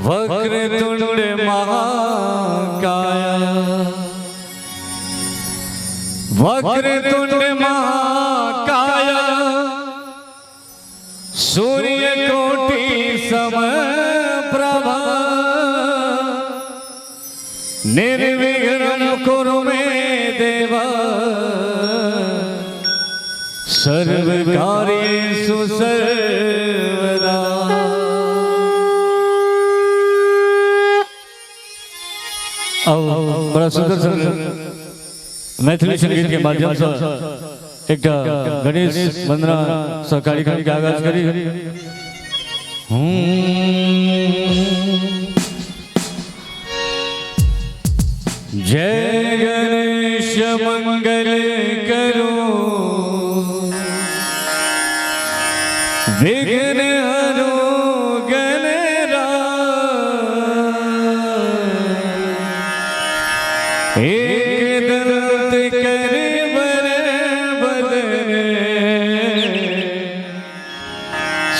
वक्रतुंड महाकाय वक्रतुंड महाकाय सूर्यकोटि समप्रभा निर्विघ्नं कुरु मे देव सर्वकार्येषु सर्वदा। बड़ा सुंदर मैथिली संगीत के माध्यम से एक गणेश वंदना सहकारी के आगाज करी। जय गणेश मंगल करो विघ्न हरो एक दंत कर बर बदन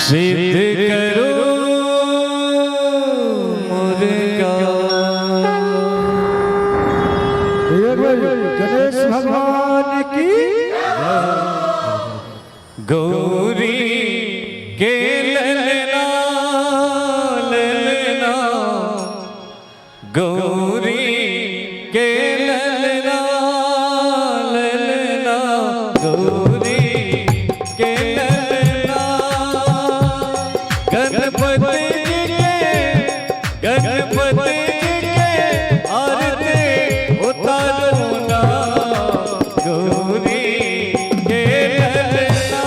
सिद्ध करो मुर्गा। गणेश भगवान की गौरी के ललना ललना गौरी के ललना ललना गौरी के ललना गणपति के आरती उतारो ना गौरी के ललना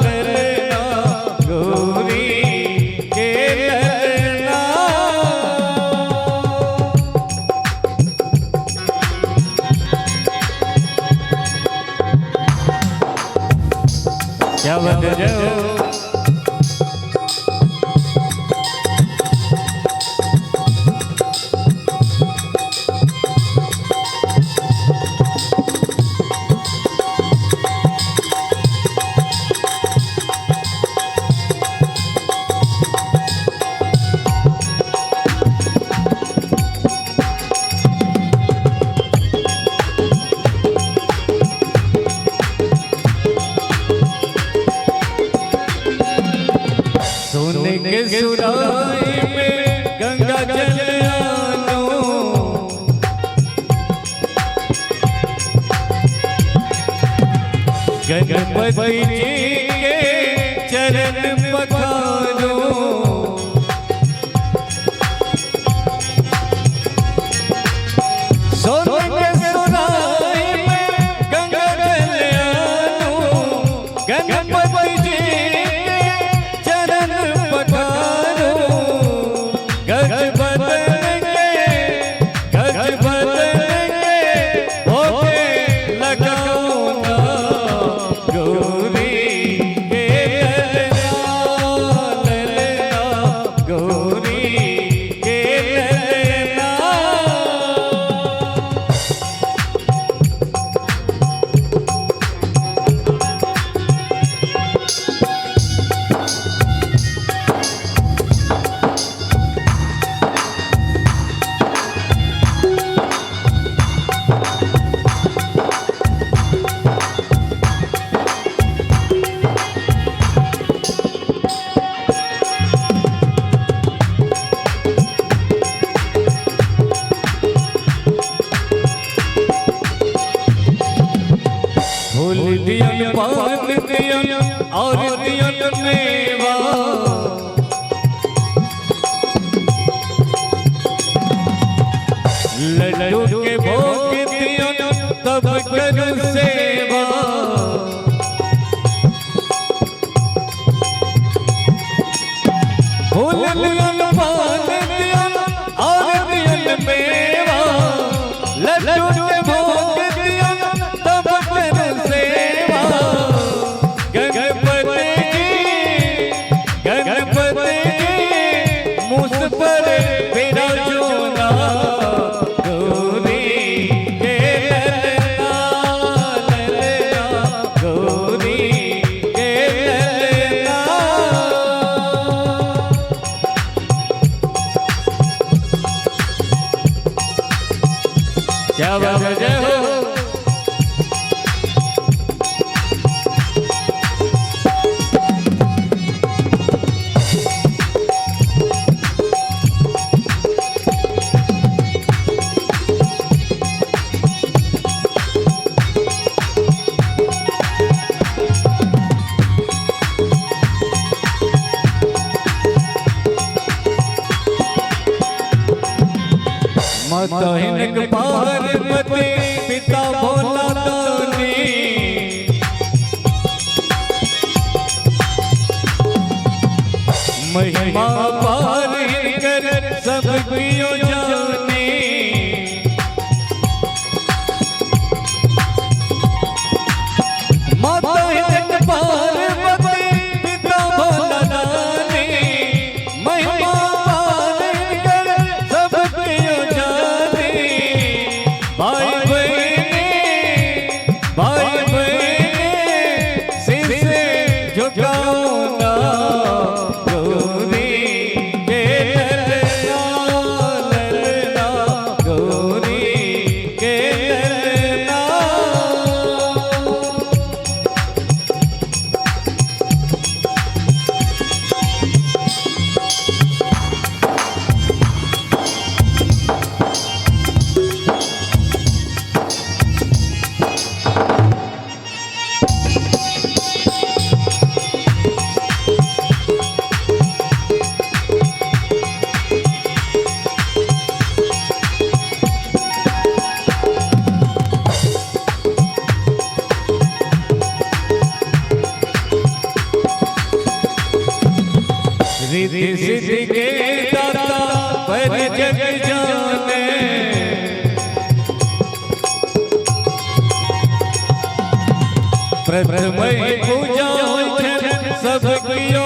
ललना गौरी के ललना। क्या बात है। सोने के सुराही में गंगा जल आनो गणपति जी के चरण पखारो सोने के सुराही में गंगा जल आनो गणपति जी फूल दियन पान दियन और दियन मेवा लड्डू के भोग दियन तब करूं सेवा फूल दियन पान दियन और दियन मेवा लड्डू के भोग दियन तब करूं सेवा गणपति जी मुझ पर विराजो ना गौरी के ललना ललना गौरी के ललना। माता हिनक पार्वती पिता भोला दानी महिमा पार हिनकर सब कियो जाने माता हिनक पार्वती पिता भोला दानी महिमा पार हिनकर सब कियो जाने भाई बहने सिर झुकाओ ना रिद्धि सिद्धि के दाता पर जग जाने प्रथम पूजा सब कियो